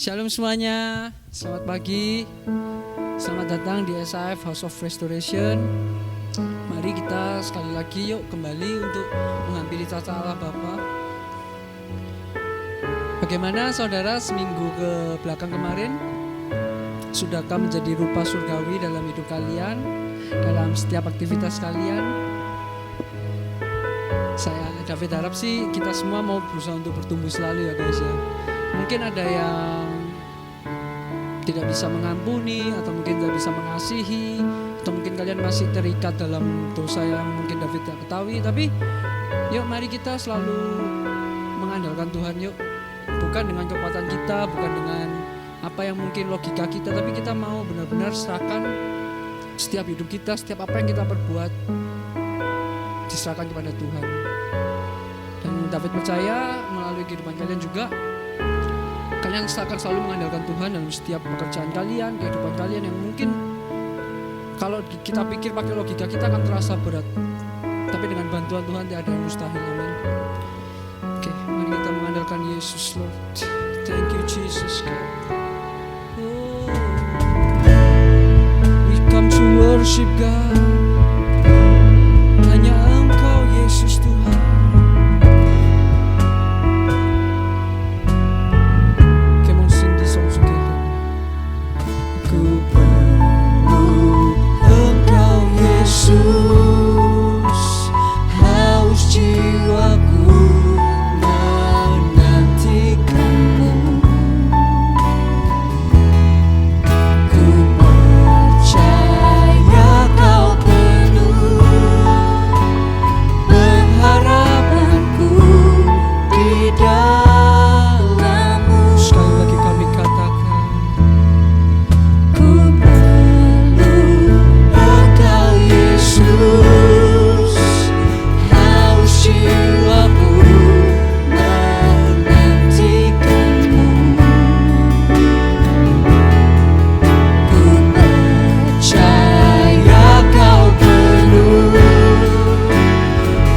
Shalom semuanya, selamat pagi. Selamat datang di SAF House of Restoration. Mari kita sekali lagi yuk kembali untuk menghampiri tata Allah Bapa. Bagaimana saudara seminggu ke belakang kemarin? Sudahkah menjadi rupa surgawi dalam hidup kalian, dalam setiap aktivitas kalian? Saya David harap sih kita semua mau berusaha untuk bertumbuh selalu ya guys ya. Mungkin ada yang tidak bisa mengampuni, atau mungkin tidak bisa mengasihi, atau mungkin kalian masih terikat dalam dosa yang mungkin David tidak ketahui. Tapi yuk mari kita selalu mengandalkan Tuhan yuk. Bukan dengan kekuatan kita, bukan dengan apa yang mungkin logika kita, tapi kita mau benar-benar serahkan setiap hidup kita, setiap apa yang kita perbuat diserahkan kepada Tuhan. Dan David percaya melalui kehidupan kalian juga, kalian akan selalu mengandalkan Tuhan dalam setiap pekerjaan kalian, kehidupan kalian yang mungkin kalau kita pikir pakai logika kita akan terasa berat. Tapi dengan bantuan Tuhan tidak ada yang mustahil. Amin. Oke, mari kita mengandalkan Yesus Lord. Thank you Jesus God. Oh, we come to worship God. Hanya Engkau Yesus Tuhan. Yesus, haus jiwaku menantikanmu. Ku percaya kau penuh pengharapanku di dalam-Mu. Sekali lagi kami katakan, Ku perlu Engkau Yesus, haus jiwaku menantikanmu. Ku percaya kau penuh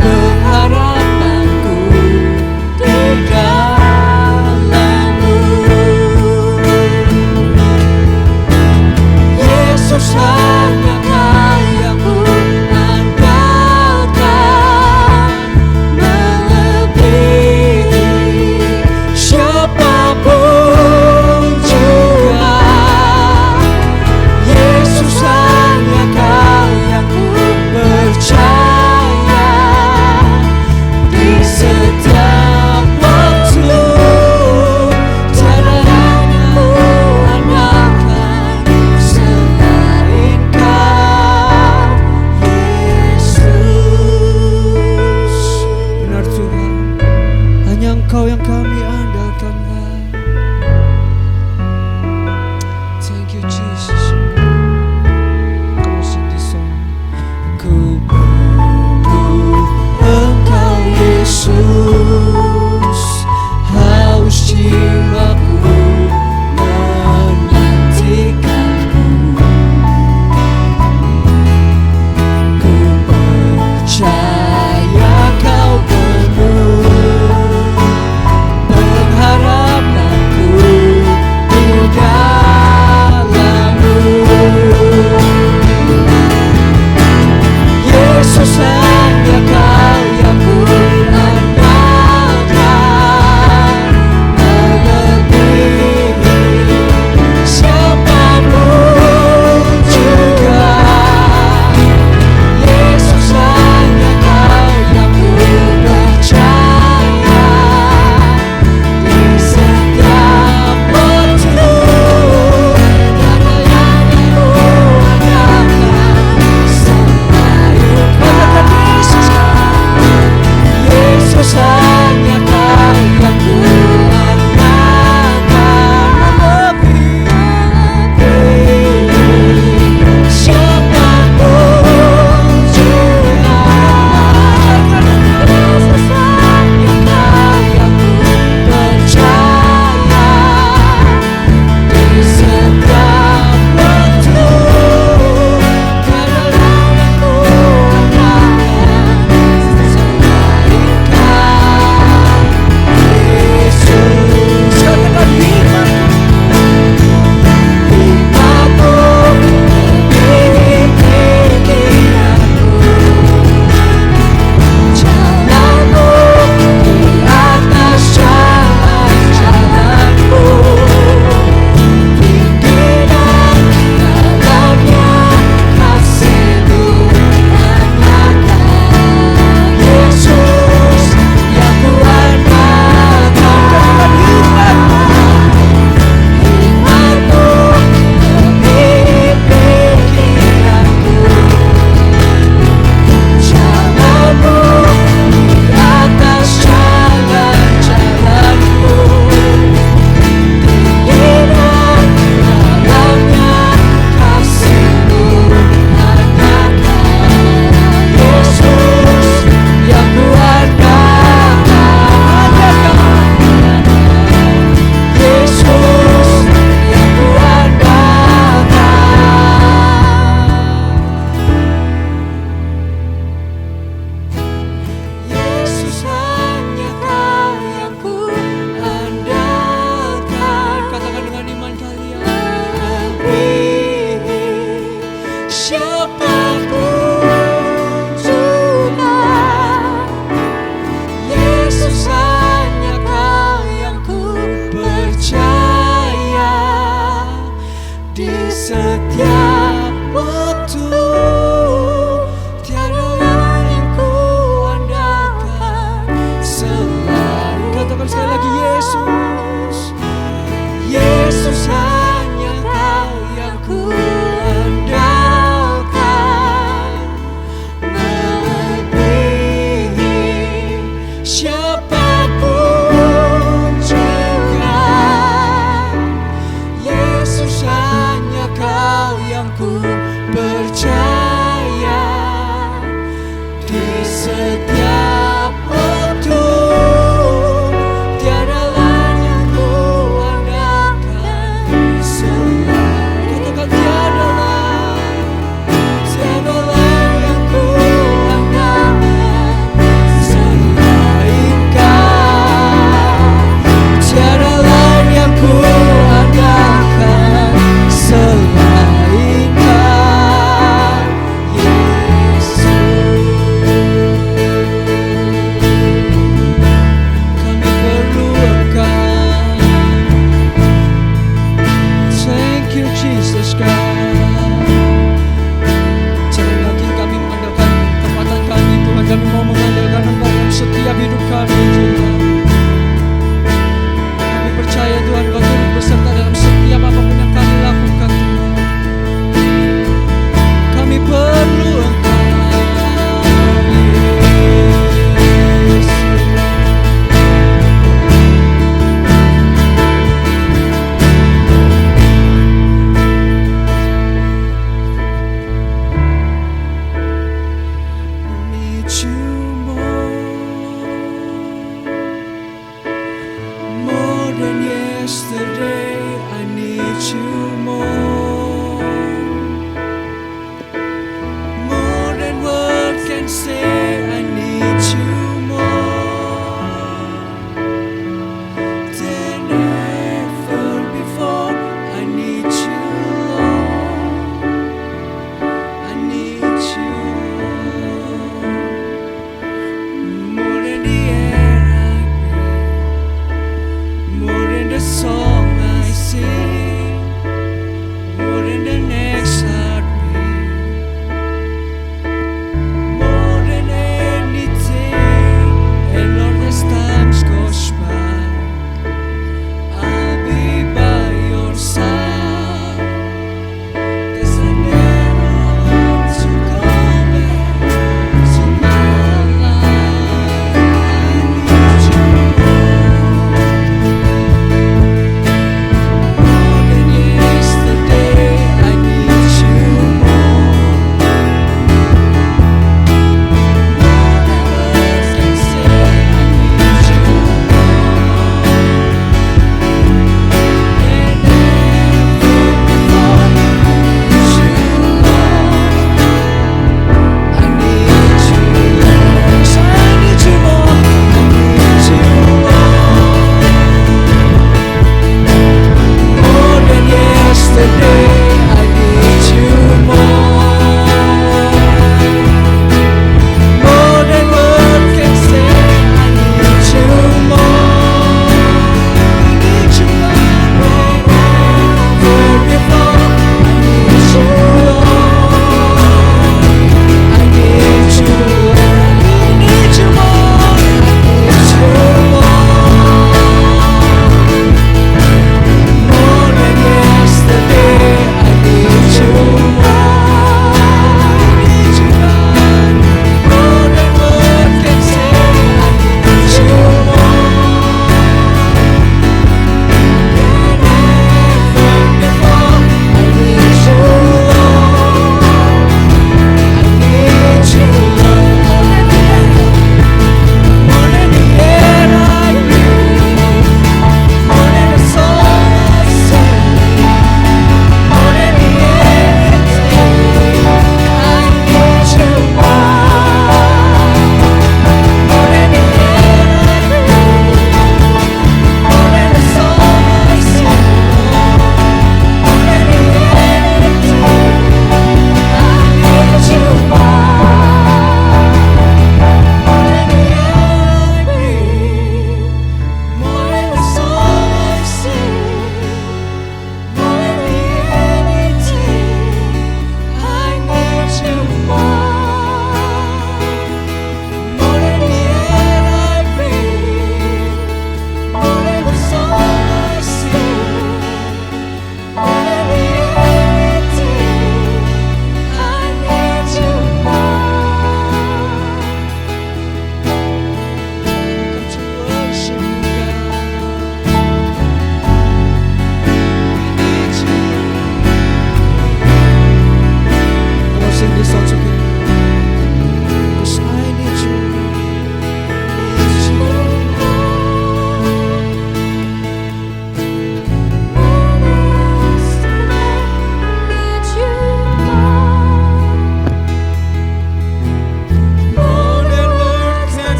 pengharapanku di dalam-Mu. Yesus hanya Kau yang ku andalkan, melebihi siapapun juga. Yesus hanya Kau yang ku percaya di setiap waktu. Tiada yang ku andalkan selain Kau, Yesus. benar Tuhan, hanya Engkau yang kami andalkan. Thank you Jesus. Come on, sing this song. Ku perlu Engkau Yesus, haus jiwaku menantikanmu. Ku percaya kau penuh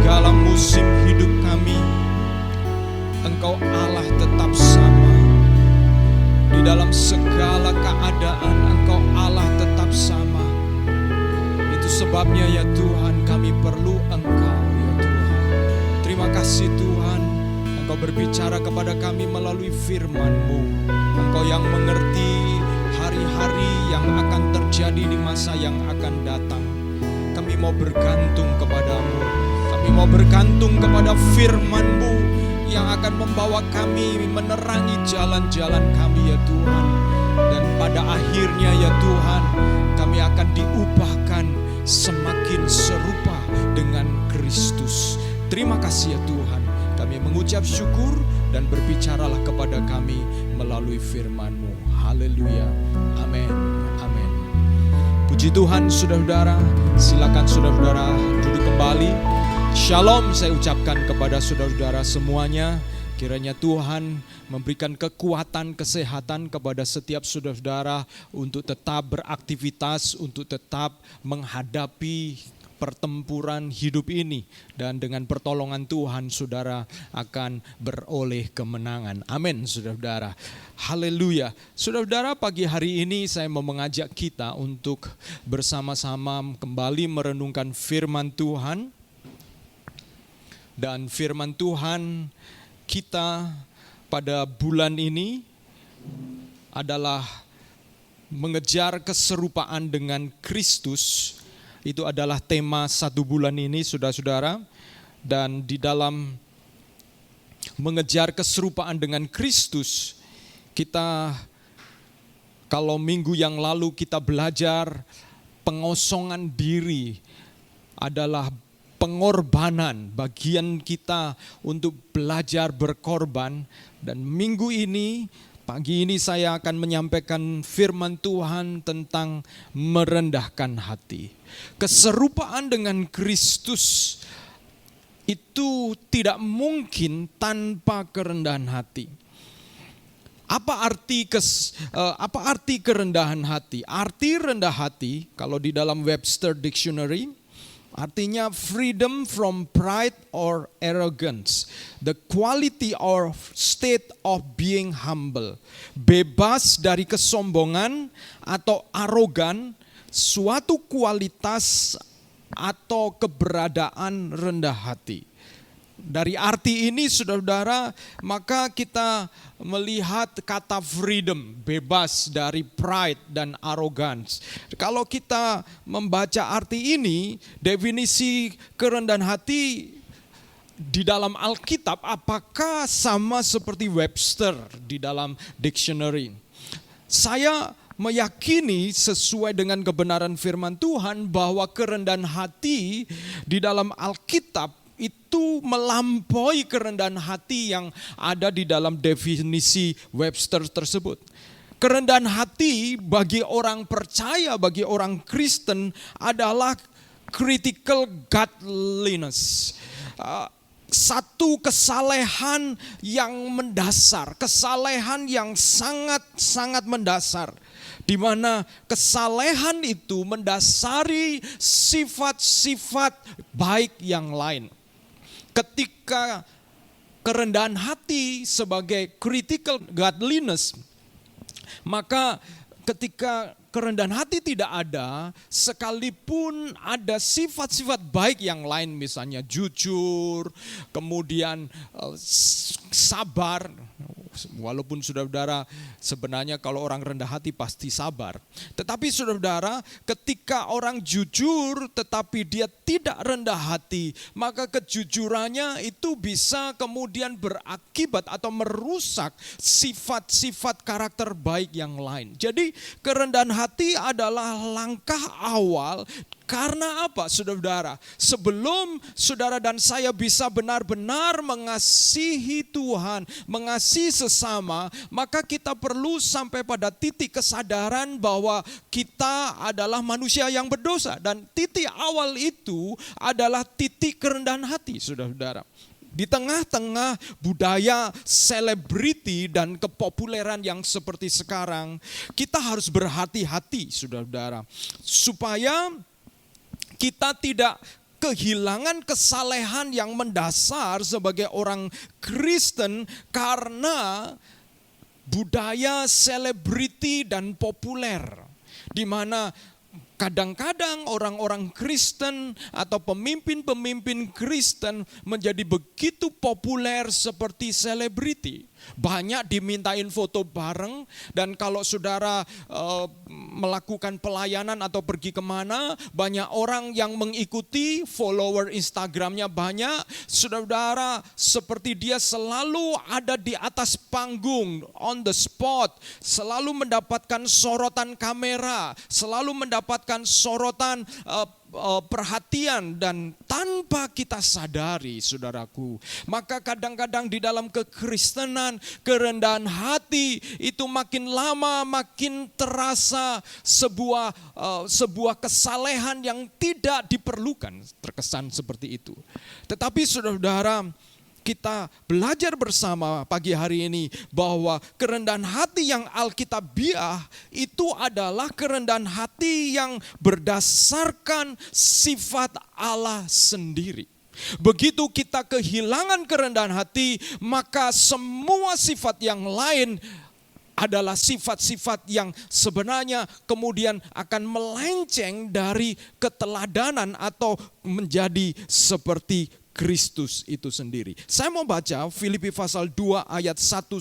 segala musim hidup kami, Engkau Allah tetap sama. Di dalam segala keadaan Engkau Allah tetap sama. Itu sebabnya ya Tuhan, kami perlu Engkau ya Tuhan. Terima kasih Tuhan, Engkau berbicara kepada kami melalui firman-Mu. Engkau yang mengerti hari-hari yang akan terjadi di masa yang akan datang. Kami mau bergantung kepadamu. Kami mau bergantung kepada firman-Mu yang akan membawa kami menerangi jalan-jalan kami ya Tuhan. Dan pada akhirnya ya Tuhan, kami akan diubahkan semakin serupa dengan Kristus. Terima kasih ya Tuhan. Kami mengucap syukur dan berbicaralah kepada kami melalui firman-Mu. Haleluya. Amin. Amin. Puji Tuhan saudara-saudara. Silakan saudara-saudara duduk kembali. Shalom saya ucapkan kepada saudara-saudara semuanya. Kiranya Tuhan memberikan kekuatan, kesehatan kepada setiap saudara-saudara untuk tetap beraktivitas, untuk tetap menghadapi pertempuran hidup ini. Dan dengan pertolongan Tuhan, saudara akan beroleh kemenangan. Amin, saudara-saudara. Haleluya. Saudara-saudara, pagi hari ini saya mau mengajak kita untuk bersama-sama kembali merenungkan firman Tuhan. Dan firman Tuhan kita pada bulan ini adalah mengejar keserupaan dengan Kristus. Itu adalah tema 1 bulan ini saudara-saudara. Dan di dalam mengejar keserupaan dengan Kristus, kita kalau minggu yang lalu kita belajar pengosongan diri adalah pengorbanan, bagian kita untuk belajar berkorban. Dan minggu ini, pagi ini saya akan menyampaikan firman Tuhan tentang merendahkan hati. Keserupaan dengan Kristus itu tidak mungkin tanpa kerendahan hati. Apa arti kerendahan hati? Arti rendah hati kalau di dalam Webster Dictionary artinya freedom from pride or arrogance, the quality or state of being humble, bebas dari kesombongan atau arogan, suatu kualitas atau keberadaan rendah hati. Dari arti ini saudara-saudara, maka kita melihat kata freedom, bebas dari pride dan arrogance. Kalau kita membaca arti ini, definisi kerendahan hati di dalam Alkitab apakah sama seperti Webster di dalam dictionary? Saya meyakini sesuai dengan kebenaran firman Tuhan bahwa kerendahan hati di dalam Alkitab itu melampaui kerendahan hati yang ada di dalam definisi Webster tersebut. Kerendahan hati bagi orang percaya, bagi orang Kristen adalah critical godliness. Satu kesalehan yang mendasar, kesalehan yang sangat-sangat mendasar. Di mana kesalehan itu mendasari sifat-sifat baik yang lain. Ketika kerendahan hati sebagai critical godliness, maka ketika kerendahan hati tidak ada, sekalipun ada sifat-sifat baik yang lain, misalnya jujur, kemudian sabar. Walaupun saudara-saudara sebenarnya kalau orang rendah hati pasti sabar. Tetapi saudara-saudara, ketika orang jujur tetapi dia tidak rendah hati, maka kejujurannya itu bisa kemudian berakibat atau merusak sifat-sifat karakter baik yang lain. Jadi kerendahan hati adalah langkah awal. Karena apa saudara-saudara? Sebelum saudara dan saya bisa benar-benar mengasihi Tuhan, mengasihi sesama, maka kita perlu sampai pada titik kesadaran bahwa kita adalah manusia yang berdosa. Dan titik awal itu adalah titik kerendahan hati saudara-saudara. Di tengah-tengah budaya selebriti dan kepopuleran yang seperti sekarang, kita harus berhati-hati saudara-saudara. Supaya kita tidak kehilangan kesalehan yang mendasar sebagai orang Kristen karena budaya selebriti dan populer, di mana kadang-kadang orang-orang Kristen atau pemimpin-pemimpin Kristen menjadi begitu populer seperti selebriti. Banyak dimintain foto bareng, dan kalau saudara melakukan pelayanan atau pergi kemana, banyak orang yang mengikuti, follower Instagramnya banyak. Saudara seperti dia selalu ada di atas panggung, on the spot, selalu mendapatkan sorotan kamera, selalu mendapatkan sorotan perhatian, dan tanpa kita sadari, saudaraku, maka kadang-kadang di dalam kekristenan, kerendahan hati itu makin lama makin terasa sebuah kesalehan yang tidak diperlukan, terkesan seperti itu. Tetapi saudara-saudara, kita belajar bersama pagi hari ini bahwa kerendahan hati yang alkitabiah itu adalah kerendahan hati yang berdasarkan sifat Allah sendiri. Begitu kita kehilangan kerendahan hati, maka semua sifat yang lain adalah sifat-sifat yang sebenarnya kemudian akan melenceng dari keteladanan atau menjadi seperti Kristus itu sendiri. Saya mau baca Filipi pasal 2 ayat 1-5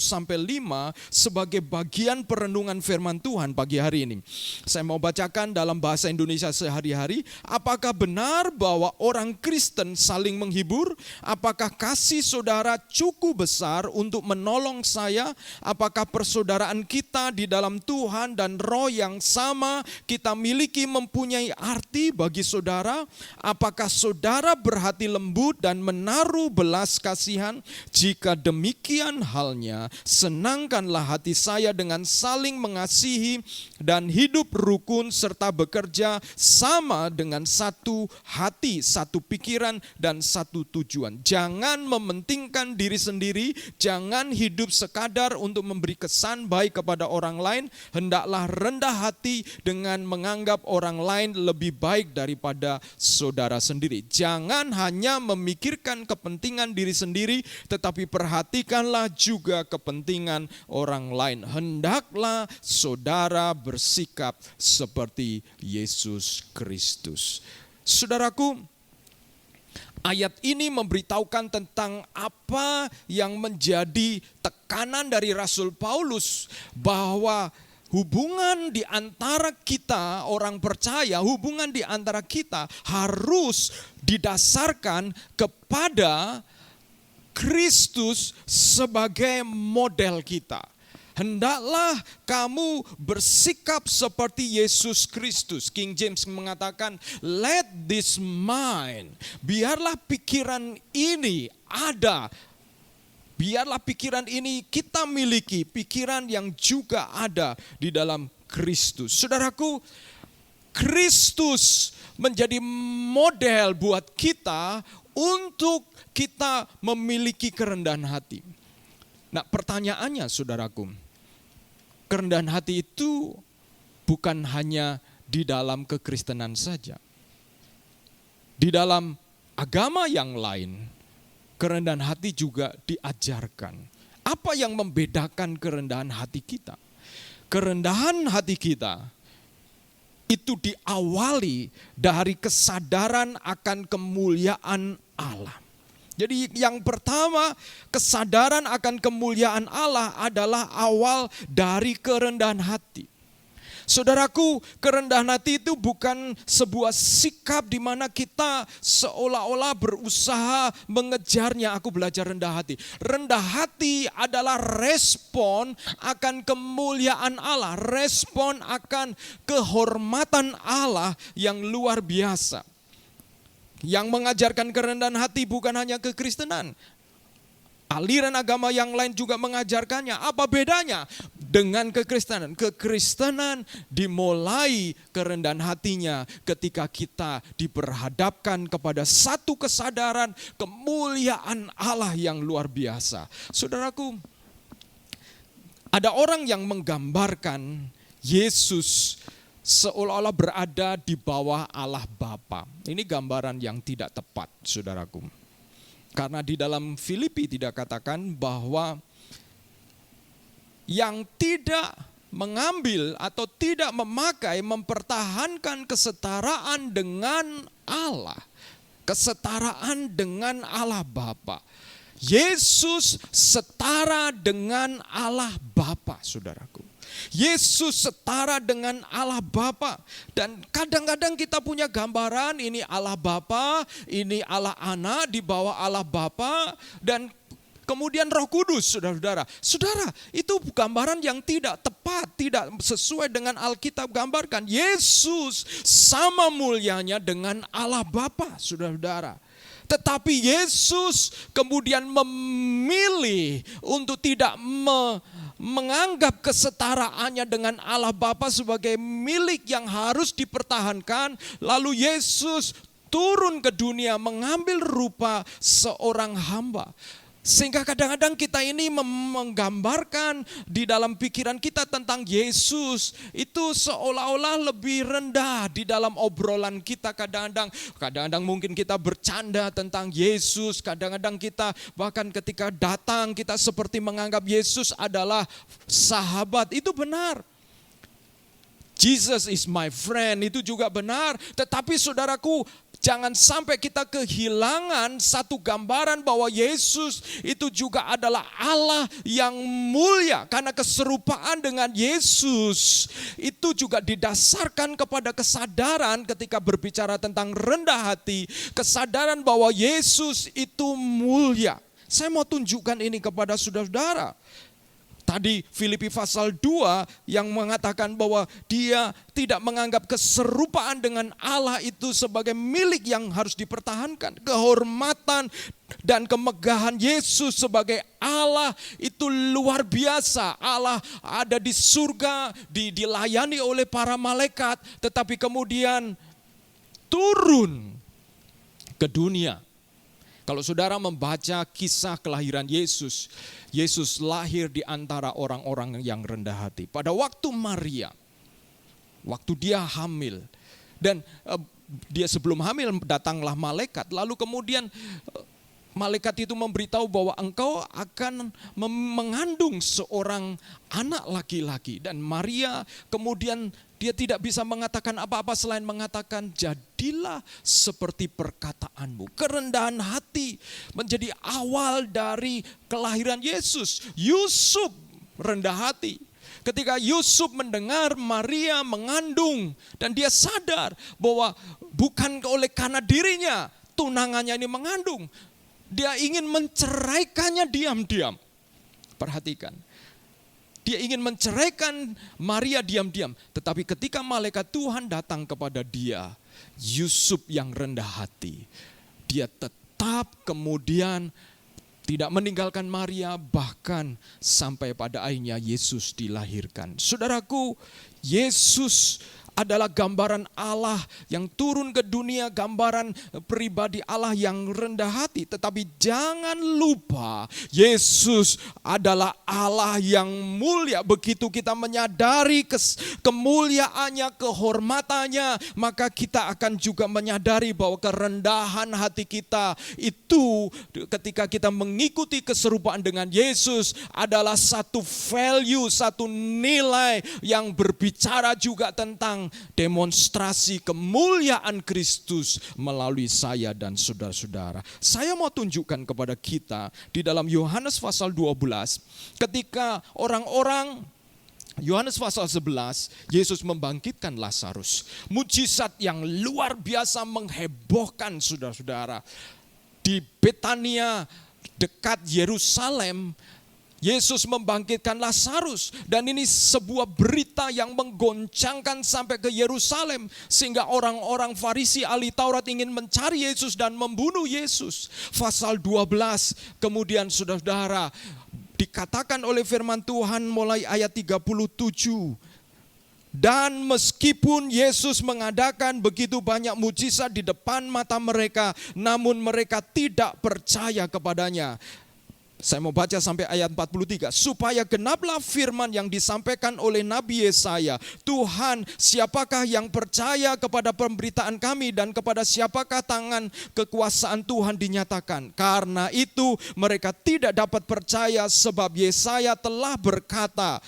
sebagai bagian perenungan firman Tuhan pagi hari ini. Saya mau bacakan dalam bahasa Indonesia sehari-hari. Apakah benar bahwa orang Kristen saling menghibur? Apakah kasih saudara cukup besar untuk menolong saya? Apakah persaudaraan kita di dalam Tuhan dan roh yang sama kita miliki mempunyai arti bagi saudara? Apakah saudara berhati lembut dan menaruh belas kasihan? Jika demikian halnya, senangkanlah hati saya dengan saling mengasihi dan hidup rukun serta bekerja sama dengan satu hati, satu pikiran dan satu tujuan. Jangan mementingkan diri sendiri, jangan hidup sekadar untuk memberi kesan baik kepada orang lain. Hendaklah rendah hati dengan menganggap orang lain lebih baik daripada saudara sendiri. Jangan hanya memikirkan kepentingan diri sendiri, tetapi perhatikanlah juga kepentingan orang lain. Hendaklah saudara bersikap seperti Yesus Kristus. Saudaraku, ayat ini memberitahukan tentang apa yang menjadi tekanan dari Rasul Paulus, bahwa hubungan di antara kita orang percaya, hubungan di antara kita harus didasarkan kepada Kristus sebagai model kita. Hendaklah kamu bersikap seperti Yesus Kristus. King James mengatakan, let this mind, biarlah pikiran ini ada. Biarlah pikiran ini kita miliki, pikiran yang juga ada di dalam Kristus. Saudaraku, Kristus menjadi model buat kita untuk kita memiliki kerendahan hati. Nah, pertanyaannya saudaraku, kerendahan hati itu bukan hanya di dalam kekristenan saja. Di dalam agama yang lain, kerendahan hati juga diajarkan. Apa yang membedakan kerendahan hati kita? Kerendahan hati kita itu diawali dari kesadaran akan kemuliaan Allah. Jadi yang pertama, kesadaran akan kemuliaan Allah adalah awal dari kerendahan hati. Saudaraku, kerendahan hati itu bukan sebuah sikap di mana kita seolah-olah berusaha mengejarnya. Aku belajar rendah hati. Rendah hati adalah respon akan kemuliaan Allah, respon akan kehormatan Allah yang luar biasa. Yang mengajarkan kerendahan hati bukan hanya kekristenan. Aliran agama yang lain juga mengajarkannya. Apa bedanya dengan kekristenan? Kekristenan dimulai kerendahan hatinya ketika kita diperhadapkan kepada satu kesadaran kemuliaan Allah yang luar biasa. Saudaraku, ada orang yang menggambarkan Yesus seolah-olah berada di bawah Allah Bapa. Ini gambaran yang tidak tepat, saudaraku. Karena di dalam Filipi tidak katakan bahwa yang tidak mengambil atau tidak memakai, mempertahankan kesetaraan dengan Allah. Kesetaraan dengan Allah Bapa. Yesus setara dengan Allah Bapa, saudaraku. Yesus setara dengan Allah Bapa. Dan kadang-kadang kita punya gambaran ini Allah Bapa, ini Allah Anak di bawah Allah Bapa, dan kemudian Roh Kudus, saudara-saudara. Saudara, itu gambaran yang tidak tepat, tidak sesuai dengan Alkitab gambarkan. Yesus sama mulianya dengan Allah Bapa, saudara-saudara. Tetapi Yesus kemudian memilih untuk tidak menganggap kesetaraannya dengan Allah Bapa sebagai milik yang harus dipertahankan. Lalu Yesus turun ke dunia mengambil rupa seorang hamba. Sehingga kadang-kadang kita ini menggambarkan di dalam pikiran kita tentang Yesus itu seolah-olah lebih rendah di dalam obrolan kita. Kadang-kadang mungkin kita bercanda tentang Yesus. Kadang-kadang kita bahkan ketika datang kita seperti menganggap Yesus adalah sahabat. Itu benar. Jesus is my friend, itu juga benar. Tetapi saudaraku, jangan sampai kita kehilangan satu gambaran bahwa Yesus itu juga adalah Allah yang mulia. Karena keserupaan dengan Yesus itu juga didasarkan kepada kesadaran ketika berbicara tentang rendah hati. Kesadaran bahwa Yesus itu mulia. Saya mau tunjukkan ini kepada saudara-saudara. Tadi Filipi pasal 2 yang mengatakan bahwa dia tidak menganggap keserupaan dengan Allah itu sebagai milik yang harus dipertahankan. Kehormatan dan kemegahan Yesus sebagai Allah itu luar biasa. Allah ada di surga, dilayani oleh para malaikat, tetapi kemudian turun ke dunia. Kalau saudara membaca kisah kelahiran Yesus, Yesus lahir di antara orang-orang yang rendah hati. Pada waktu Maria, waktu dia hamil, dan dia sebelum hamil datanglah malaikat, lalu kemudian malaikat itu memberitahu bahwa engkau akan mengandung seorang anak laki-laki. Dan Maria kemudian dia tidak bisa mengatakan apa-apa selain mengatakan jadilah seperti perkataanmu. Kerendahan hati menjadi awal dari kelahiran Yesus. Yusuf rendah hati. Ketika Yusuf mendengar Maria mengandung dan dia sadar bahwa bukan oleh karena dirinya tunangannya ini mengandung. Dia ingin menceraikannya diam-diam. Perhatikan. Dia ingin menceraikan Maria diam-diam. Tetapi ketika malaikat Tuhan datang kepada dia, Yusuf yang rendah hati, dia tetap kemudian tidak meninggalkan Maria, bahkan sampai pada akhirnya Yesus dilahirkan. Saudaraku, Yesus adalah gambaran Allah yang turun ke dunia, gambaran pribadi Allah yang rendah hati. Tetapi jangan lupa, Yesus adalah Allah yang mulia. Begitu kita menyadari kemuliaannya, kehormatannya, maka kita akan juga menyadari bahwa kerendahan hati kita itu ketika kita mengikuti keserupaan dengan Yesus adalah satu value, satu nilai yang berbicara juga tentang demonstrasi kemuliaan Kristus melalui saya dan saudara-saudara. Saya mau tunjukkan kepada kita di dalam Yohanes pasal 12, ketika orang-orang Yohanes pasal 11, Yesus membangkitkan Lazarus. Mujizat yang luar biasa menghebohkan saudara-saudara. Di Betania dekat Yerusalem, Yesus membangkitkan Lazarus, dan ini sebuah berita yang menggoncangkan sampai ke Yerusalem sehingga orang-orang Farisi ahli Taurat ingin mencari Yesus dan membunuh Yesus. Pasal 12 kemudian saudara-saudara dikatakan oleh firman Tuhan mulai ayat 37. Dan meskipun Yesus mengadakan begitu banyak mujizat di depan mata mereka, namun mereka tidak percaya kepadanya. Saya mau baca sampai ayat 43. Supaya genaplah firman yang disampaikan oleh Nabi Yesaya. Tuhan, siapakah yang percaya kepada pemberitaan kami dan kepada siapakah tangan kekuasaan Tuhan dinyatakan. Karena itu mereka tidak dapat percaya sebab Yesaya telah berkata,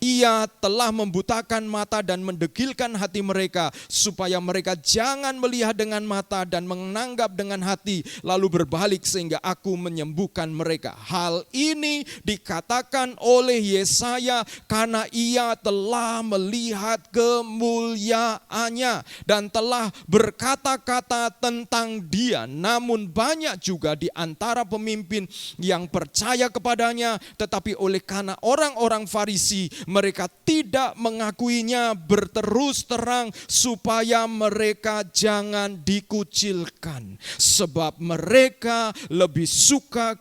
Ia telah membutakan mata dan mendegilkan hati mereka, supaya mereka jangan melihat dengan mata dan menganggap dengan hati, lalu berbalik sehingga aku menyembuhkan mereka. Hal ini dikatakan oleh Yesaya karena ia telah melihat kemuliaannya dan telah berkata-kata tentang dia. Namun banyak juga di antara pemimpin yang percaya kepadanya, tetapi oleh karena orang-orang Farisi, mereka tidak mengakuinya berterus terang supaya mereka jangan dikucilkan. Sebab mereka lebih suka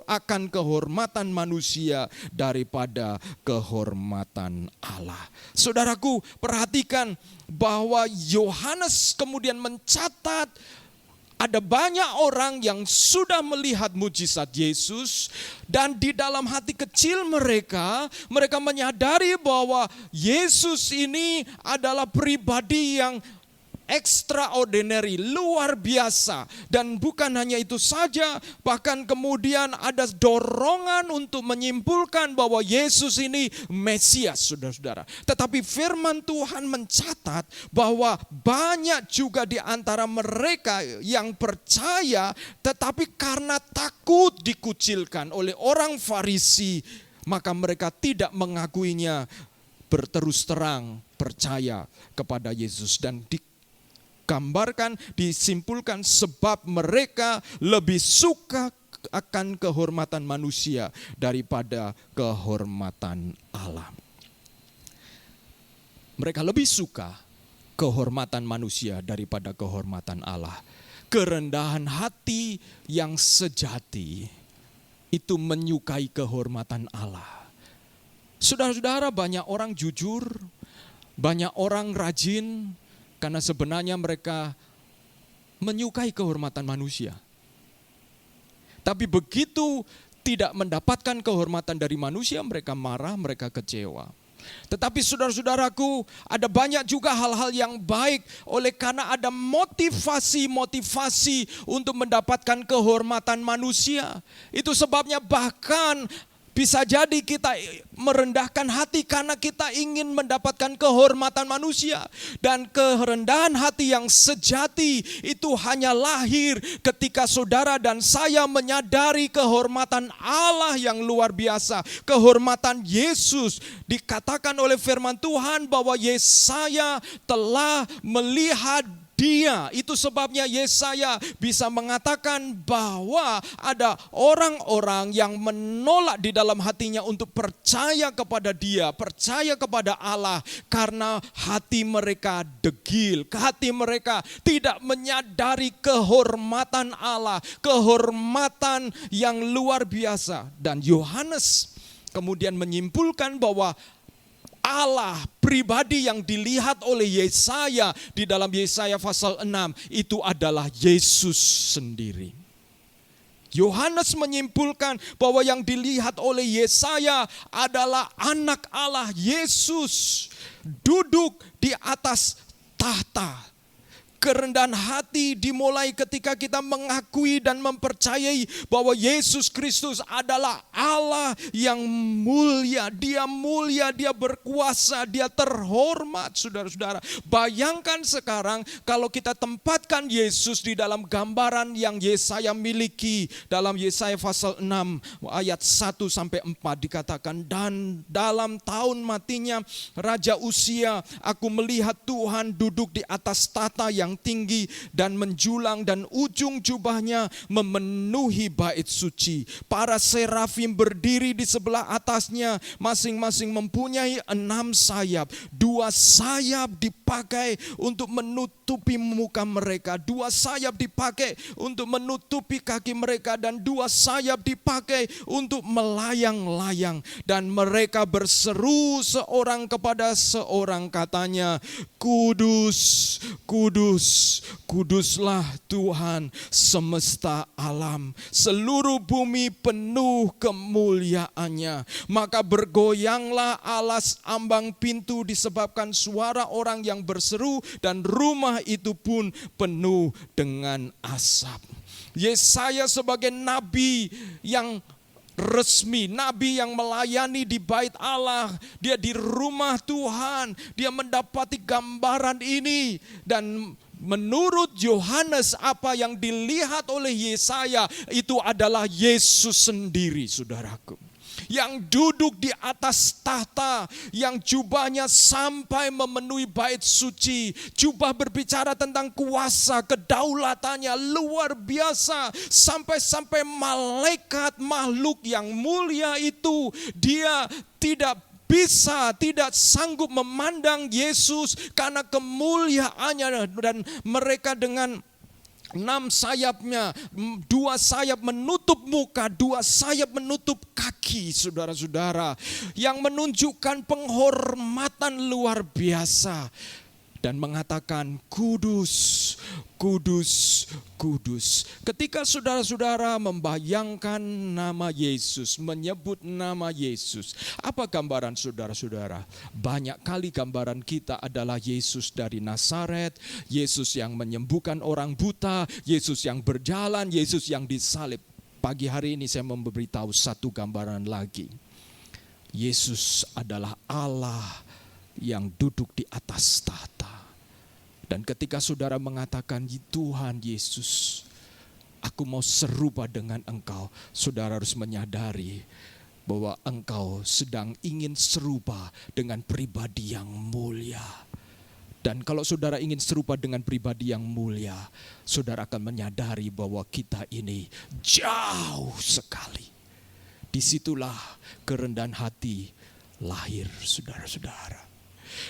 akan kehormatan manusia daripada kehormatan Allah. Saudaraku, perhatikan bahwa Yohanes kemudian mencatat ada banyak orang yang sudah melihat mujizat Yesus dan di dalam hati kecil mereka menyadari bahwa Yesus ini adalah pribadi yang extraordinary, luar biasa. Dan bukan hanya itu saja, bahkan kemudian ada dorongan untuk menyimpulkan bahwa Yesus ini Mesias, saudara-saudara. Tetapi firman Tuhan mencatat bahwa banyak juga di antara mereka yang percaya, tetapi karena takut dikucilkan oleh orang Farisi, maka mereka tidak mengakuinya berterus terang percaya kepada Yesus. Dan gambarkan, disimpulkan sebab mereka lebih suka akan kehormatan manusia daripada kehormatan Allah. Mereka lebih suka kehormatan manusia daripada kehormatan Allah. Kerendahan hati yang sejati itu menyukai kehormatan Allah. Saudara-saudara, banyak orang jujur, banyak orang rajin, karena sebenarnya mereka menyukai kehormatan manusia. Tapi begitu tidak mendapatkan kehormatan dari manusia, mereka marah, mereka kecewa. Tetapi saudara-saudaraku, ada banyak juga hal-hal yang baik oleh karena ada motivasi-motivasi untuk mendapatkan kehormatan manusia. Itu sebabnya bahkan bisa jadi kita merendahkan hati karena kita ingin mendapatkan kehormatan manusia. Dan kerendahan hati yang sejati itu hanya lahir ketika saudara dan saya menyadari kehormatan Allah yang luar biasa. Kehormatan Yesus, dikatakan oleh firman Tuhan bahwa Yesaya telah melihat Dia. Itu sebabnya Yesaya bisa mengatakan bahwa ada orang-orang yang menolak di dalam hatinya untuk percaya kepada Dia, percaya kepada Allah, karena hati mereka degil, hati mereka tidak menyadari kehormatan Allah, kehormatan yang luar biasa. Dan Yohanes kemudian menyimpulkan bahwa Allah pribadi yang dilihat oleh Yesaya di dalam Yesaya pasal 6 itu adalah Yesus sendiri. Yohanes menyimpulkan bahwa yang dilihat oleh Yesaya adalah anak Allah, Yesus, duduk di atas tahta. Kerendahan hati dimulai ketika kita mengakui dan mempercayai bahwa Yesus Kristus adalah Allah yang mulia. Dia berkuasa, Dia terhormat, saudara-saudara. Bayangkan sekarang kalau kita tempatkan Yesus di dalam gambaran yang Yesaya miliki. Dalam Yesaya pasal 6 ayat 1-4 dikatakan, dan dalam tahun matinya Raja Uzia, aku melihat Tuhan duduk di atas tahta yang tinggi dan menjulang, dan ujung jubahnya memenuhi bait suci. Para serafim berdiri di sebelah atasnya, masing-masing mempunyai 6 sayap. 2 sayap dipakai untuk menutupi muka mereka, 2 sayap dipakai untuk menutupi kaki mereka, dan 2 sayap dipakai untuk melayang-layang. Dan mereka berseru seorang kepada seorang, katanya, Kudus, Kudus, Kudus, kuduslah Tuhan semesta alam. Seluruh bumi penuh kemuliaannya. Maka bergoyanglah alas ambang pintu disebabkan suara orang yang berseru, dan rumah itu pun penuh dengan asap. Yesaya sebagai nabi yang resmi, nabi yang melayani di bait Allah, dia di rumah Tuhan, dia mendapati gambaran ini. Dan menurut Yohanes, apa yang dilihat oleh Yesaya itu adalah Yesus sendiri, saudaraku, yang duduk di atas tahta, yang jubahnya sampai memenuhi bait suci. Jubah berbicara tentang kuasa, kedaulatannya luar biasa. Sampai-sampai malaikat makhluk yang mulia itu, dia tidak sanggup memandang Yesus karena kemuliaannya. Dan mereka dengan 6 sayapnya, 2 sayap menutup muka, 2 sayap menutup kaki, saudara-saudara, yang menunjukkan penghormatan luar biasa. Dan mengatakan kudus, kudus, kudus. Ketika saudara-saudara membayangkan nama Yesus, menyebut nama Yesus, apa gambaran saudara-saudara? Banyak kali gambaran kita adalah Yesus dari Nazaret, Yesus yang menyembuhkan orang buta, Yesus yang berjalan, Yesus yang disalib. Pagi hari ini saya memberitahu satu gambaran lagi. Yesus adalah Allah yang duduk di atas tahta. Dan ketika saudara mengatakan, Tuhan Yesus, aku mau serupa dengan Engkau, saudara harus menyadari bahwa Engkau sedang ingin serupa dengan pribadi yang mulia. Dan kalau saudara ingin serupa dengan pribadi yang mulia, saudara akan menyadari bahwa kita ini jauh sekali. Disitulah kerendahan hati lahir, saudara-saudara.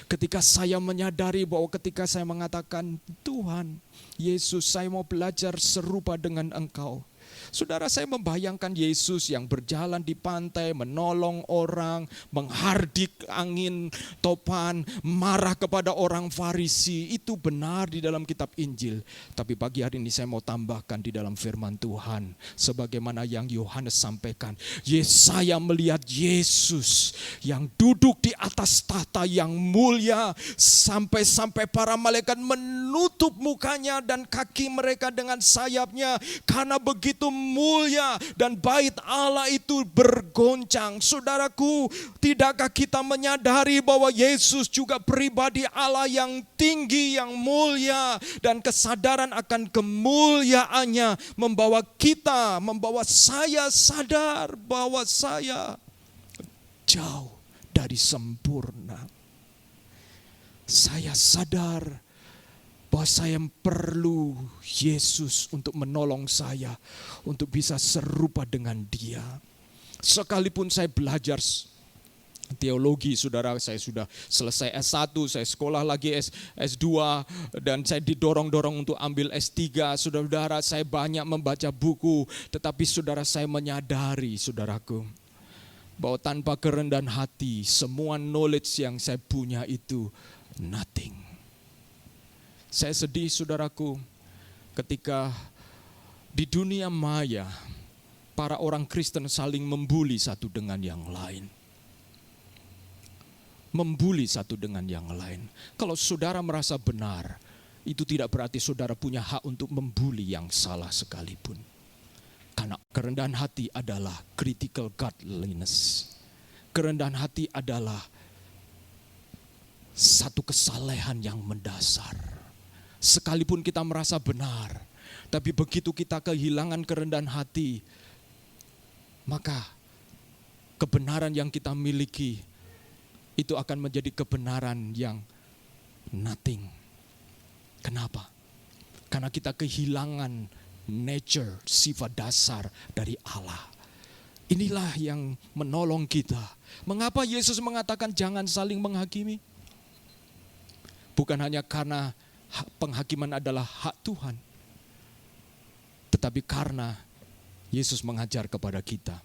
Ketika saya menyadari bahwa ketika saya mengatakan, Tuhan Yesus, saya mau belajar serupa dengan Engkau. Saudara, saya membayangkan Yesus yang berjalan di pantai, menolong orang, menghardik angin topan, marah kepada orang Farisi. Itu benar di dalam kitab Injil. Tapi pagi hari ini saya mau tambahkan di dalam firman Tuhan, sebagaimana yang Yohanes sampaikan. Yesaya melihat Yesus yang duduk di atas tahta yang mulia, sampai-sampai para malaikat menutup mukanya dan kaki mereka dengan sayapnya, karena begitu mulia dan bait Allah itu bergoncang. Saudaraku, tidakkah kita menyadari bahwa Yesus juga pribadi Allah yang tinggi, yang mulia, dan kesadaran akan kemuliaannya membawa kita, membawa saya sadar bahwa saya jauh dari sempurna. Saya sadar bahwa saya perlu Yesus untuk menolong saya, untuk bisa serupa dengan Dia. Sekalipun saya belajar teologi, saudara, saya sudah selesai S1, saya sekolah lagi S2, dan saya didorong-dorong untuk ambil S3. Saudara-saudara, saya banyak membaca buku, tetapi saudara, saya menyadari, saudaraku, bahwa tanpa kerendahan hati, semua knowledge yang saya punya itu nothing. Saya sedih, saudaraku, ketika di dunia maya para orang Kristen saling membuli satu dengan yang lain. Membuli satu dengan yang lain. Kalau saudara merasa benar, itu tidak berarti saudara punya hak untuk membuli yang salah sekalipun. Karena kerendahan hati adalah critical godliness. Kerendahan hati adalah satu kesalehan yang mendasar. Sekalipun kita merasa benar, tapi begitu kita kehilangan kerendahan hati, maka kebenaran yang kita miliki itu akan menjadi kebenaran yang nothing. Kenapa? Karena kita kehilangan nature, sifat dasar dari Allah. Inilah yang menolong kita. Mengapa Yesus mengatakan jangan saling menghakimi? Bukan hanya karena penghakiman adalah hak Tuhan, tetapi karena Yesus mengajar kepada kita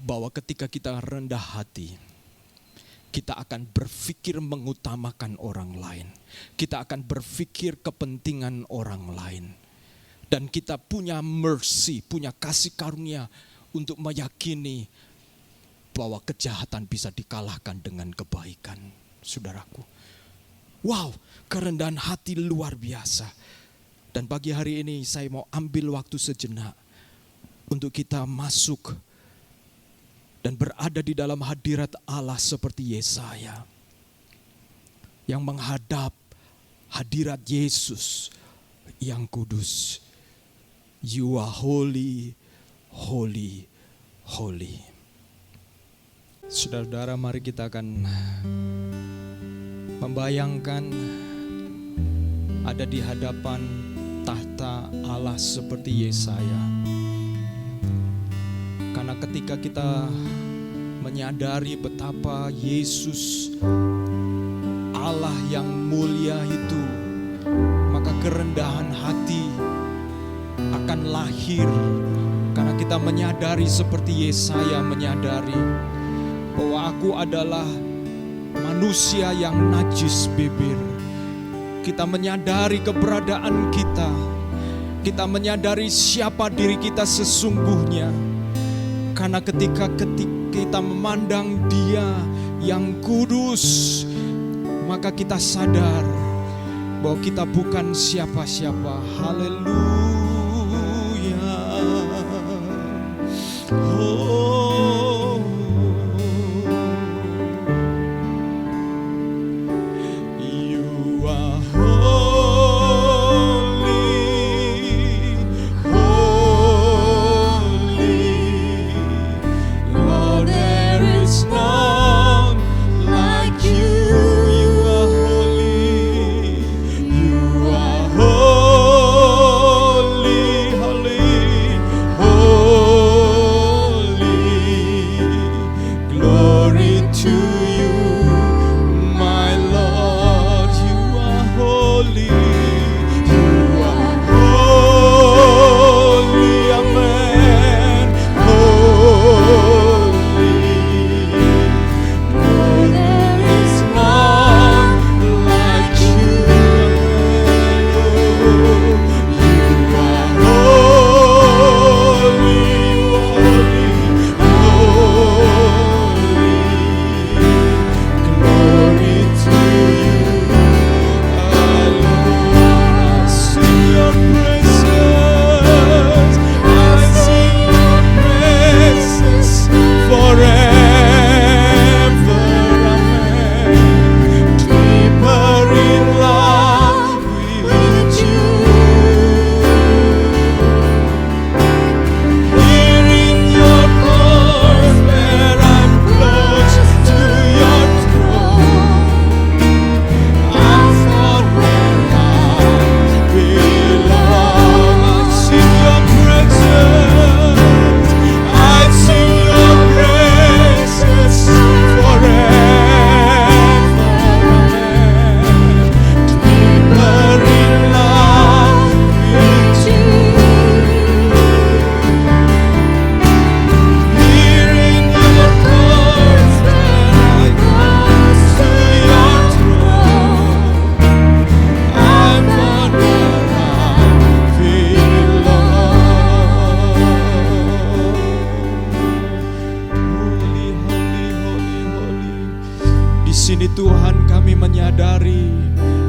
bahwa ketika kita rendah hati, kita akan berpikir mengutamakan orang lain. Kita akan berpikir kepentingan orang lain. Dan kita punya mercy, punya kasih karunia untuk meyakini bahwa kejahatan bisa dikalahkan dengan kebaikan. Saudaraku, wow, kerendahan hati luar biasa. Dan pagi hari ini saya mau ambil waktu sejenak untuk kita masuk dan berada di dalam hadirat Allah seperti Yesaya yang menghadap hadirat Yesus yang kudus. You are holy, holy, holy. Saudara-saudara, mari kita akan membayangkan ada di hadapan tahta Allah seperti Yesaya. Karena ketika kita menyadari betapa Yesus Allah yang mulia itu, maka kerendahan hati akan lahir. Karena kita menyadari seperti Yesaya menyadari bahwa aku adalah manusia yang najis bibir. Kita menyadari keberadaan kita. Kita menyadari siapa diri kita sesungguhnya. Karena ketika kita memandang Dia yang kudus, maka kita sadar bahwa kita bukan siapa-siapa. Haleluya. Oh, you are holy, holy. Lord, there is none like you. You are holy. You are holy, holy, holy. Glory to you, my Lord. You are holy. You are holy, amen. Holy. No, there is none like you. You are holy, holy. Glory to you, our Lord. I sing your praises. I sing your praises forever. Amen. Deeper in love with you. Here in your court where I'm close to your throne, I'm forever belong. I sing your praises. I sing your praises forever. Deeper in love with you. Here in your courts where I close to your throne, I'm forever belong. Holy, holy, holy, holy. Di sini Tuhan kami menyadari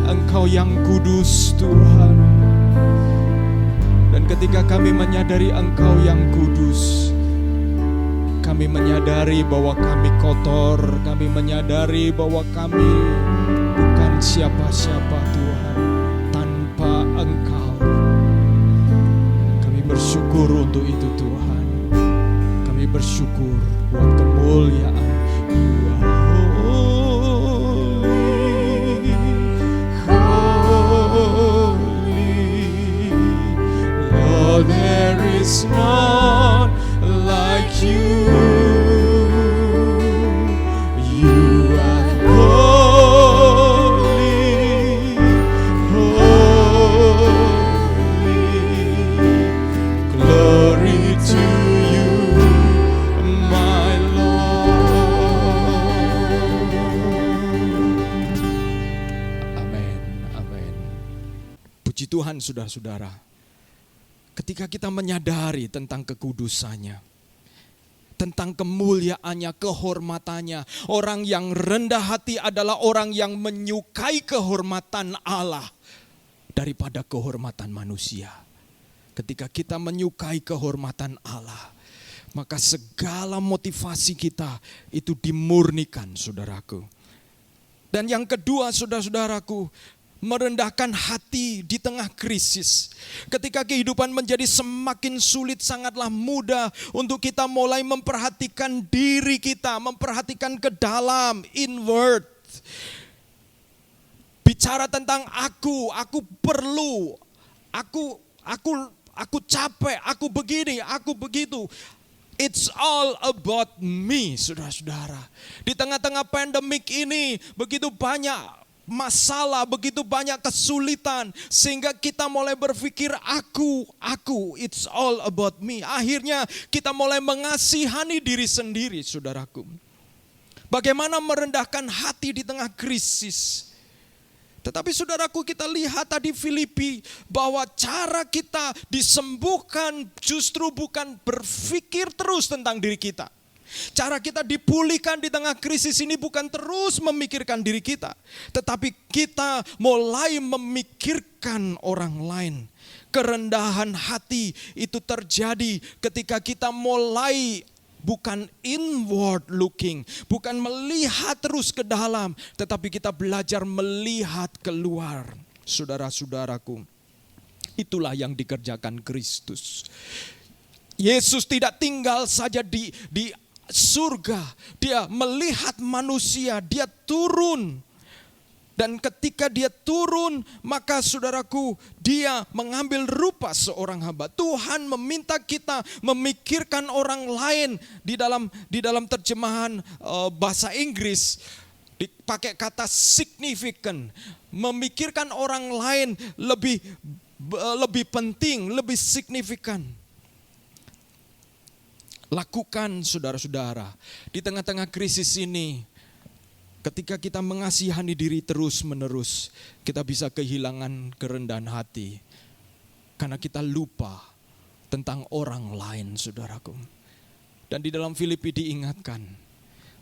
Engkau yang kudus Tuhan. Dan ketika kami menyadari Engkau yang kudus, kami menyadari bahwa kami kotor. Kami menyadari bahwa kami bukan siapa-siapa Tuhan tanpa Engkau. Kami bersyukur untuk itu Tuhan. Kami bersyukur buat kemuliaan. You are holy, holy. Lord, there is none like you. You are holy, holy. Glory to you, my Lord. Tuhan, saudara-saudara, ketika kita menyadari tentang kekudusannya, tentang kemuliaannya, kehormatannya. Orang yang rendah hati adalah orang yang menyukai kehormatan Allah daripada kehormatan manusia. Ketika kita menyukai kehormatan Allah, maka segala motivasi kita itu dimurnikan, saudaraku. Dan yang kedua, saudara-saudaraku, merendahkan hati di tengah krisis. Ketika kehidupan menjadi semakin sulit, sangatlah mudah untuk kita mulai memperhatikan diri kita, memperhatikan ke dalam, inward. Bicara tentang aku perlu, aku capek, aku begini, aku begitu. It's all about me, saudara-saudara. Di tengah-tengah pandemik ini, begitu banyak masalah, begitu banyak kesulitan, sehingga kita mulai berpikir aku, it's all about me. Akhirnya kita mulai mengasihani diri sendiri, saudaraku. Bagaimana merendahkan hati di tengah krisis. Tetapi saudaraku, kita lihat tadi Filipi, bahwa cara kita disembuhkan justru bukan berpikir terus tentang diri kita. Cara kita dipulihkan di tengah krisis ini bukan terus memikirkan diri kita, tetapi kita mulai memikirkan orang lain. Kerendahan hati itu terjadi ketika kita mulai bukan inward looking, bukan melihat terus ke dalam, tetapi kita belajar melihat keluar. Saudara-saudaraku, itulah yang dikerjakan Kristus. Yesus tidak tinggal saja di surga, dia melihat manusia, dia turun. Dan ketika dia turun, maka saudaraku, dia mengambil rupa seorang hamba. Tuhan meminta kita memikirkan orang lain. Di dalam terjemahan bahasa Inggris dipakai kata significant. Memikirkan orang lain lebih penting, lebih signifikan. Lakukan, saudara-saudara, di tengah-tengah krisis ini, ketika kita mengasihani diri terus-menerus, kita bisa kehilangan kerendahan hati. Karena kita lupa tentang orang lain, saudaraku. Dan di dalam Filipi diingatkan,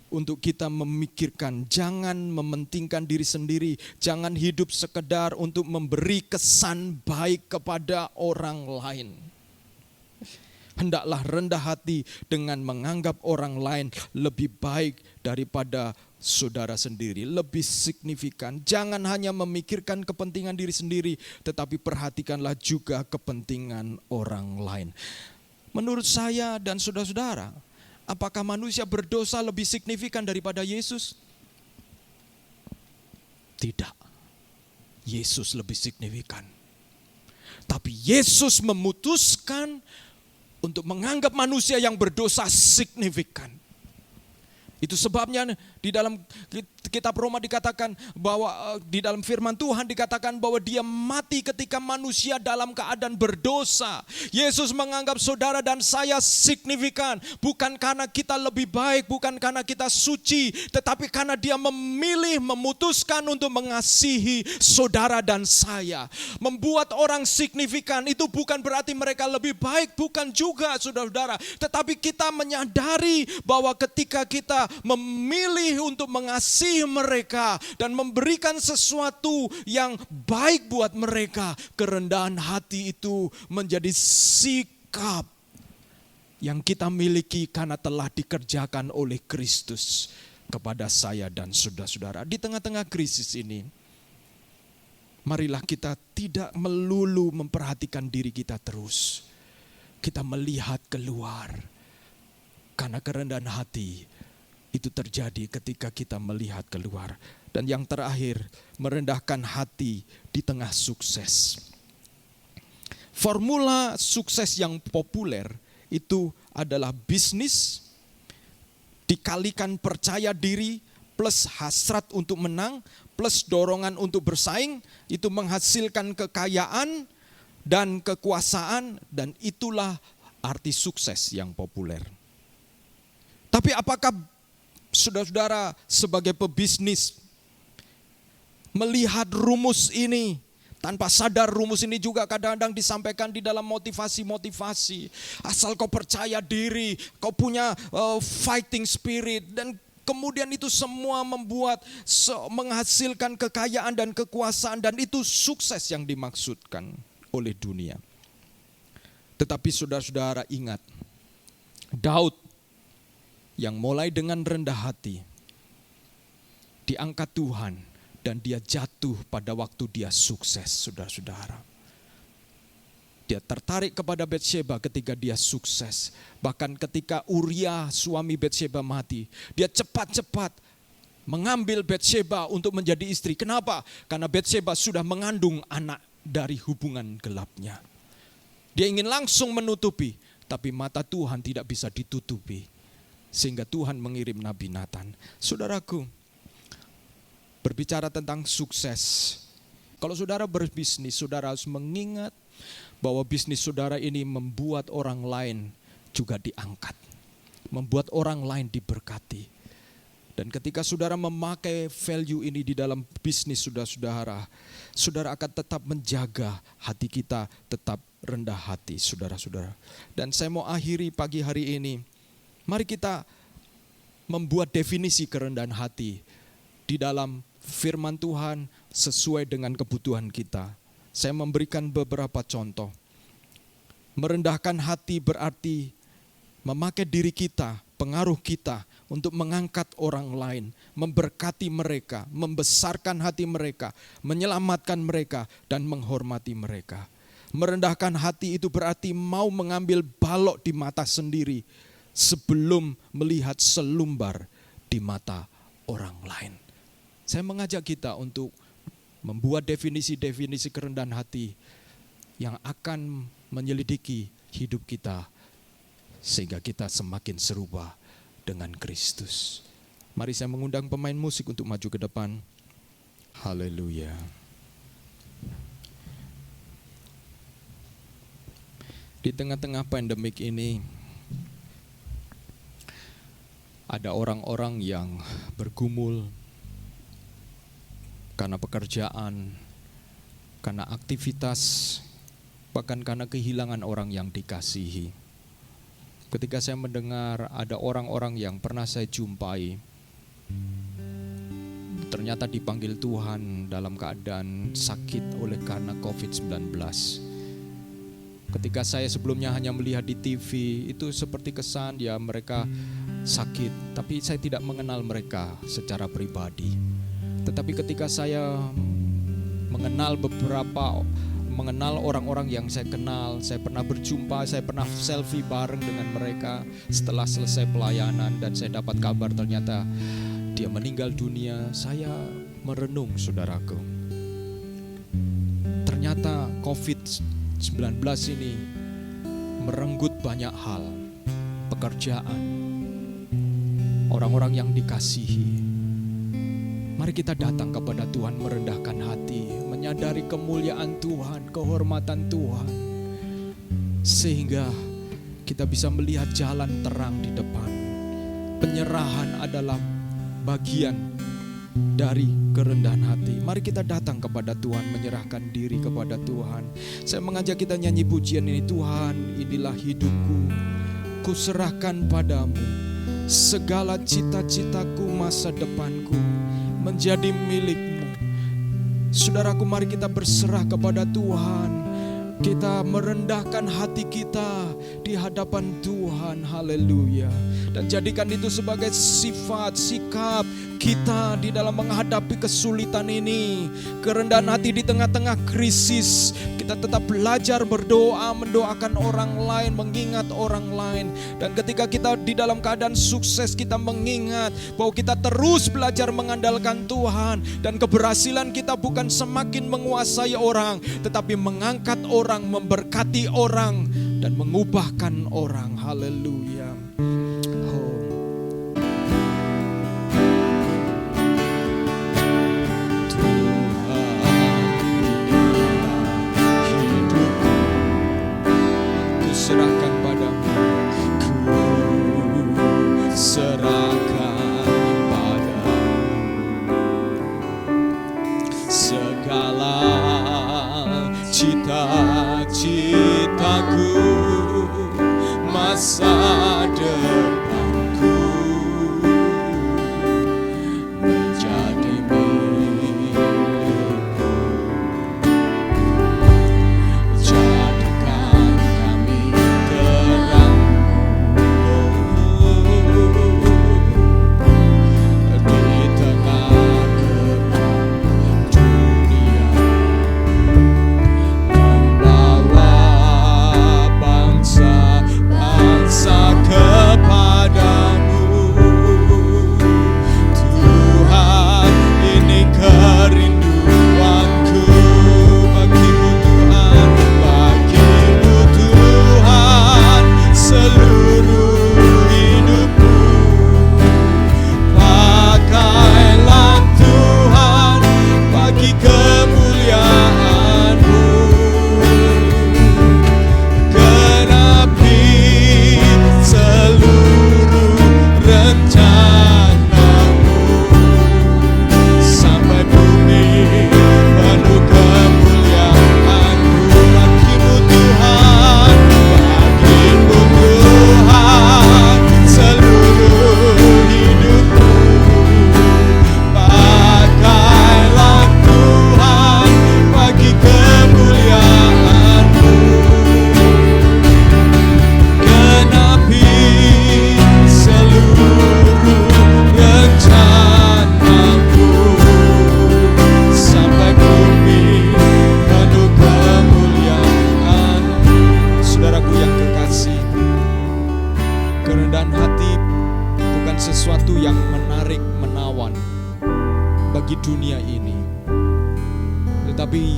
untuk kita memikirkan, jangan mementingkan diri sendiri, jangan hidup sekedar untuk memberi kesan baik kepada orang lain. Hendaklah rendah hati dengan menganggap orang lain lebih baik daripada saudara sendiri, lebih signifikan. Jangan hanya memikirkan kepentingan diri sendiri, tetapi perhatikanlah juga kepentingan orang lain. Menurut saya dan saudara-saudara, apakah manusia berdosa lebih signifikan daripada Yesus? Tidak. Yesus lebih signifikan. Tapi Yesus memutuskan untuk menganggap manusia yang berdosa signifikan. Itu sebabnya di dalam kitab Roma dikatakan bahwa di dalam firman Tuhan dikatakan bahwa dia mati ketika manusia dalam keadaan berdosa. Yesus menganggap saudara dan saya signifikan, bukan karena kita lebih baik, bukan karena kita suci, tetapi karena dia memilih, memutuskan untuk mengasihi saudara dan saya. Membuat orang signifikan itu bukan berarti mereka lebih baik, bukan juga, saudara-saudara, tetapi kita menyadari bahwa ketika kita memilih untuk mengasihi mereka dan memberikan sesuatu yang baik buat mereka, kerendahan hati itu menjadi sikap yang kita miliki karena telah dikerjakan oleh Kristus kepada saya dan saudara-saudara. Di tengah-tengah krisis ini, marilah kita tidak melulu memperhatikan diri kita terus. Kita melihat keluar, karena kerendahan hati itu terjadi ketika kita melihat keluar. Dan yang terakhir, merendahkan hati di tengah sukses. Formula sukses yang populer itu adalah bisnis dikalikan percaya diri plus hasrat untuk menang plus dorongan untuk bersaing, itu menghasilkan kekayaan dan kekuasaan, dan itulah arti sukses yang populer. Tapi apakah saudara-saudara sebagai pebisnis melihat rumus ini Tanpa sadar rumus ini juga kadang-kadang disampaikan di dalam motivasi-motivasi. Asal kau percaya diri, kau punya fighting spirit, dan kemudian itu semua menghasilkan kekayaan dan kekuasaan, dan itu sukses yang dimaksudkan oleh dunia. Tetapi saudara-saudara ingat, Daud yang mulai dengan rendah hati diangkat Tuhan, dan dia jatuh pada waktu dia sukses, saudara-saudara. Dia tertarik kepada Batsheba ketika dia sukses. Bahkan ketika Uria suami Batsheba mati, dia cepat-cepat mengambil Batsheba untuk menjadi istri. Kenapa? Karena Batsheba sudah mengandung anak dari hubungan gelapnya. Dia ingin langsung menutupi, tapi mata Tuhan tidak bisa ditutupi. Sehingga Tuhan mengirim Nabi Nathan. Saudaraku, berbicara tentang sukses. Kalau saudara berbisnis, saudara harus mengingat bahwa bisnis saudara ini membuat orang lain juga diangkat. Membuat orang lain diberkati. Dan ketika saudara memakai value ini di dalam bisnis saudara, saudara akan tetap menjaga hati kita tetap rendah hati, saudara-saudara. Dan saya mau akhiri pagi hari ini. Mari kita membuat definisi kerendahan hati di dalam firman Tuhan sesuai dengan kebutuhan kita. Saya memberikan beberapa contoh. Merendahkan hati berarti memakai diri kita, pengaruh kita untuk mengangkat orang lain, memberkati mereka, membesarkan hati mereka, menyelamatkan mereka, dan menghormati mereka. Merendahkan hati itu berarti mau mengambil balok di mata sendiri sebelum melihat selumbar di mata orang lain. Saya mengajak kita untuk membuat definisi-definisi kerendahan hati yang akan menyelidiki hidup kita sehingga kita semakin serupa dengan Kristus. Mari saya mengundang pemain musik untuk maju ke depan. Haleluya. Di tengah-tengah pandemik ini ada orang-orang yang bergumul karena pekerjaan, karena aktivitas, bahkan karena kehilangan orang yang dikasihi. Ketika saya mendengar ada orang-orang yang pernah saya jumpai, ternyata dipanggil Tuhan dalam keadaan sakit oleh karena COVID-19. Ketika saya sebelumnya hanya melihat di TV, itu seperti kesan ya mereka sakit, tapi saya tidak mengenal mereka secara pribadi. Tetapi ketika saya mengenal orang-orang yang saya kenal, saya pernah berjumpa, saya pernah selfie bareng dengan mereka setelah selesai pelayanan, dan saya dapat kabar ternyata dia meninggal dunia. Saya merenung, saudaraku. Ternyata COVID-19 ini merenggut banyak hal, pekerjaan, orang-orang yang dikasihi. Mari kita datang kepada Tuhan merendahkan hati, menyadari kemuliaan Tuhan, kehormatan Tuhan, sehingga kita bisa melihat jalan terang di depan. Penyerahan adalah bagian dari kerendahan hati. Mari kita datang kepada Tuhan, menyerahkan diri kepada Tuhan. Saya mengajak kita nyanyi pujian ini. Tuhan, inilah hidupku, ku serahkan padamu. Segala cita-citaku, masa depanku menjadi milik-Mu. Saudaraku, mari kita berserah kepada Tuhan. Kita merendahkan hati kita di hadapan Tuhan. Haleluya. Dan jadikan itu sebagai sifat, sikap kita di dalam menghadapi kesulitan ini. Kerendahan hati di tengah-tengah krisis. Kita tetap belajar berdoa, mendoakan orang lain, mengingat orang lain. Dan ketika kita di dalam keadaan sukses, kita mengingat bahwa kita terus belajar mengandalkan Tuhan. Dan keberhasilan kita bukan semakin menguasai orang, tetapi mengangkat orang, memberkati orang, dan mengubahkan orang. Haleluya. Serahkan padamu, ku serahkan padamu segala masa depanku menjadi milikmu. Jadikan kami terang-Mu di tengah gelap dunia, membawa bangsa-bangsa kepadamu. Tuhan, ini kerinduanku bagimu Tuhan, bagimu Tuhan, seluruh hidupku. Pakailah Tuhan bagi kemuliaan-Mu. Genapi seluruh rencana-Mu sampai bumi penuh kemuliaan-Mu. Bagimu Tuhan, bagimu Tuhan, seluruh hidupku. Pakailah Tuhan bagi kemuliaan-Mu. Genapi seluruh rencana-Mu sampai bumi penuh kemuliaan. Saudaraku yang kekasih, kerendahan hati bukan sesuatu yang menarik menawan bagi dunia ini, tetapi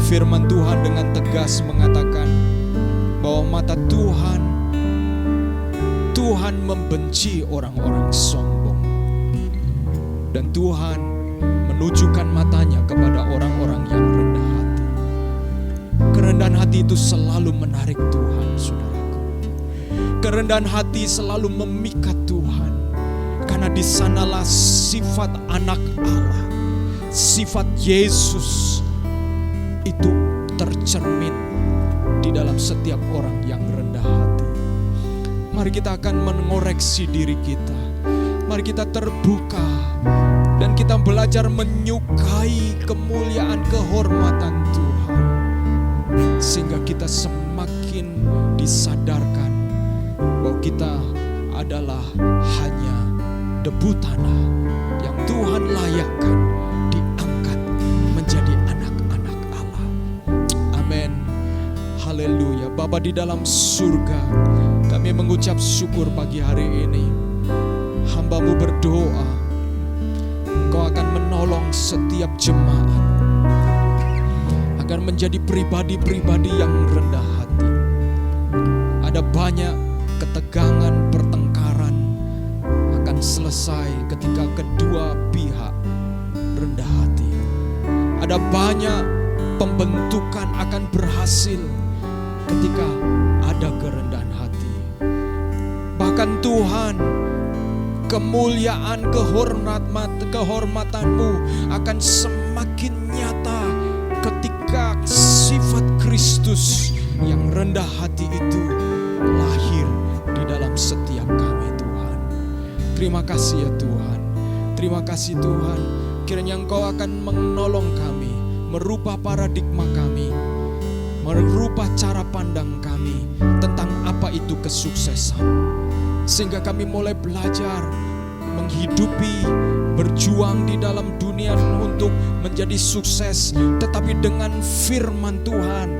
firman Tuhan dengan tegas mengatakan bahwa mata Tuhan membenci orang-orang sombong, dan Tuhan menunjukkan matanya kepada orang-orang yang rendah hati. Kerendahan hati itu selalu menarik Tuhan, saudaraku. Kerendahan hati selalu memikat Tuhan, karena di sanalah sifat anak Allah, sifat Yesus itu tercermin di dalam setiap orang yang rendah hati. Mari kita akan mengoreksi diri kita. Mari kita terbuka dan kita belajar menyukai kemuliaan kehormatan Tuhan, sehingga kita semakin disadarkan bahwa kita adalah hanya debu tanah yang Tuhan layakkan diangkat menjadi anak-anak Allah. Amin. Haleluya. Bapa di dalam surga, kami mengucap syukur pagi hari ini. Hamba-Mu berdoa, Engkau akan menolong setiap jemaat agar menjadi pribadi-pribadi yang rendah hati. Ada banyak ketegangan, pertengkaran akan selesai ketika kedua pihak rendah hati. Ada banyak pembentukan akan berhasil ketika ada kerendahan hati. Bahkan Tuhan, kemuliaan kehormatan-Mu akan semakin nyata ketika sifat Kristus yang rendah hati itu lahir di dalam setiap kami, Tuhan. Terima kasih ya Tuhan. Terima kasih Tuhan. Kiranya Engkau akan menolong kami, merubah paradigma kami, merubah cara pandang kami tentang apa itu kesuksesan, sehingga kami mulai belajar menghidupi, berjuang di dalam dunia untuk menjadi sukses, tetapi dengan firman Tuhan,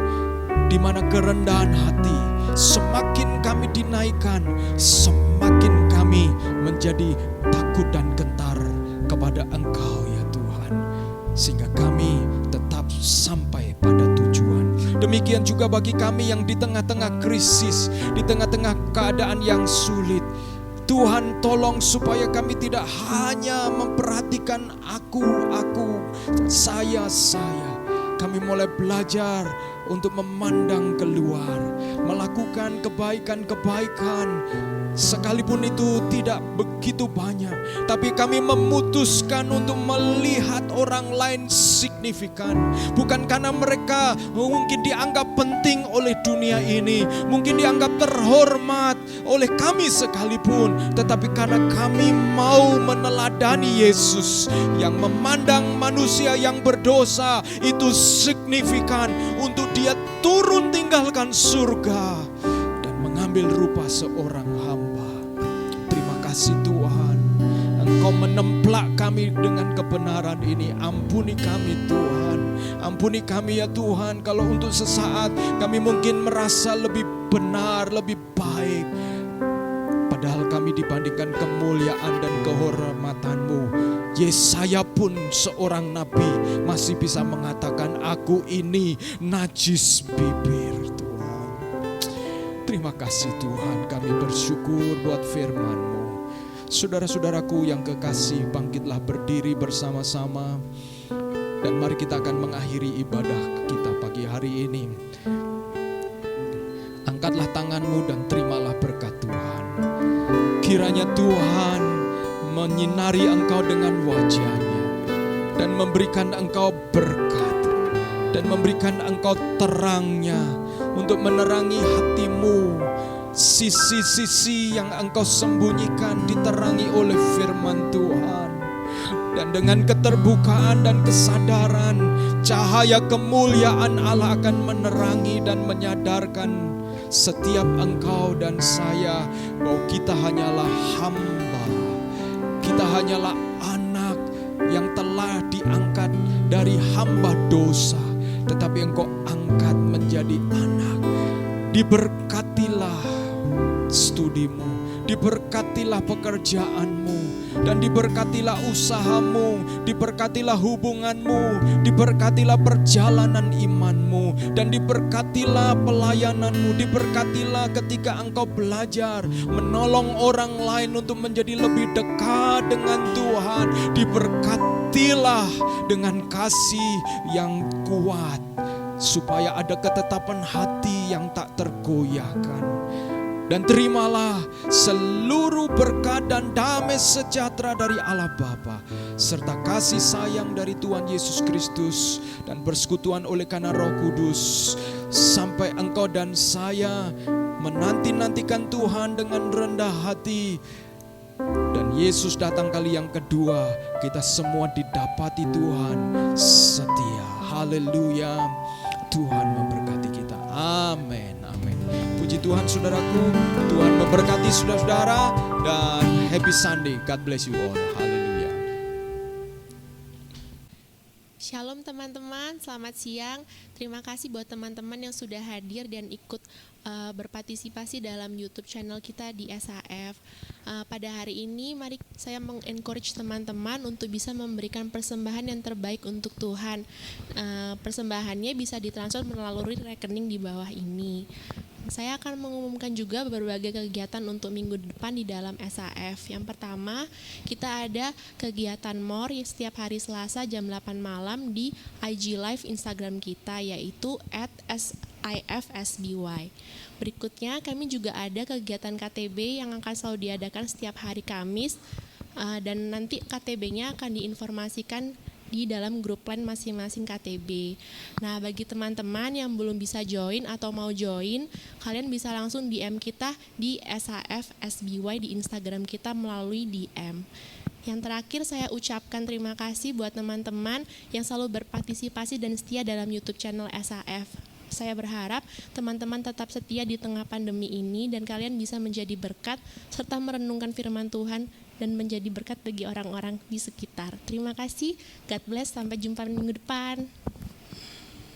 di mana kerendahan hati semakin kami dinaikkan, semakin kami menjadi takut dan gentar kepada Engkau ya Tuhan, sehingga kami tetap sampai pada tujuan. Demikian juga bagi kami yang di tengah-tengah krisis, di tengah-tengah keadaan yang sulit, Tuhan tolong supaya kami tidak hanya memperhatikan aku, saya. Kami mulai belajar untuk memandang keluar. melakukan kebaikan-kebaikan, sekalipun itu tidak begitu banyak, tapi kami memutuskan untuk melihat orang lain signifikan. Bukan karena mereka mungkin dianggap penting oleh dunia ini, mungkin dianggap terhormat oleh kami sekalipun, tetapi karena kami mau meneladani Yesus yang memandang manusia yang berdosa itu signifikan untuk dia turun tinggalkan surga dan mengambil rupa seorang hamba. Terima kasih Tuhan, Engkau menemplak kami dengan kebenaran ini. Ampuni kami Tuhan, ampuni kami ya Tuhan, kalau untuk sesaat kami mungkin merasa lebih benar, lebih baik, padahal kami dibandingkan kemuliaan dan kehormatan-Mu. Yesaya pun seorang nabi masih bisa mengatakan, aku ini najis bibir Tuhan. Terima kasih Tuhan, kami bersyukur buat firman-Mu. Saudara-saudaraku yang kekasih, bangkitlah berdiri bersama-sama dan mari kita akan mengakhiri ibadah kita pagi hari ini. Angkatlah tanganmu dan terimalah berkat Tuhan. Kiranya Tuhan menyinari engkau dengan wajah-Nya dan memberikan engkau berkat dan memberikan engkau terang-Nya untuk menerangi hatimu. Sisi-sisi yang engkau sembunyikan diterangi oleh firman Tuhan. Dan dengan keterbukaan dan kesadaran, cahaya kemuliaan Allah akan menerangi dan menyadarkan setiap engkau dan saya bahwa kita hanyalah hamba. Kita hanyalah anak yang telah diangkat dari hamba dosa, tetapi engkau angkat menjadi anak. Diberkatilah studimu, diberkatilah pekerjaanmu, dan diberkatilah usahamu, diberkatilah hubunganmu, diberkatilah perjalanan imanmu, dan diberkatilah pelayananmu, diberkatilah ketika engkau belajar menolong orang lain untuk menjadi lebih dekat dengan Tuhan. Diberkatilah dengan kasih yang kuat, supaya ada ketetapan hati yang tak tergoyahkan. Dan terimalah seluruh berkat dan damai sejahtera dari Allah Bapa, serta kasih sayang dari Tuhan Yesus Kristus, dan persekutuan oleh karena Roh Kudus, sampai engkau dan saya menanti-nantikan Tuhan dengan rendah hati. Dan Yesus datang kali yang kedua, kita semua didapati Tuhan setia. Haleluya. Tuhan memberkati kita. Amin. Amin. Puji Tuhan saudaraku, Tuhan memberkati saudara-saudara, dan happy Sunday. God bless you all. Haleluya. Shalom teman-teman, selamat siang. Terima kasih buat teman-teman yang sudah hadir dan ikut berpartisipasi dalam YouTube channel kita di SAF. Pada hari ini mari saya mengencourage teman-teman untuk bisa memberikan persembahan yang terbaik untuk Tuhan. Persembahannya bisa ditransfer melalui rekening di bawah ini. Saya akan mengumumkan juga berbagai kegiatan untuk minggu depan di dalam SAF. Yang pertama, kita ada kegiatan MOR yang setiap hari Selasa jam 8 malam di IG Live Instagram kita, yaitu @SIFSBY. Berikutnya, kami juga ada kegiatan KTB yang akan selalu diadakan setiap hari Kamis, dan nanti KTB-nya akan diinformasikan di dalam grup line masing-masing KTB. Nah, bagi teman-teman yang belum bisa join atau mau join, kalian bisa langsung DM kita di SAF SBY di Instagram kita melalui DM. Yang terakhir, saya ucapkan terima kasih buat teman-teman yang selalu berpartisipasi dan setia dalam YouTube channel SAF. Saya berharap teman-teman tetap setia di tengah pandemi ini dan kalian bisa menjadi berkat serta merenungkan firman Tuhan dan menjadi berkat bagi orang-orang di sekitar. Terima kasih, God bless, sampai jumpa minggu depan.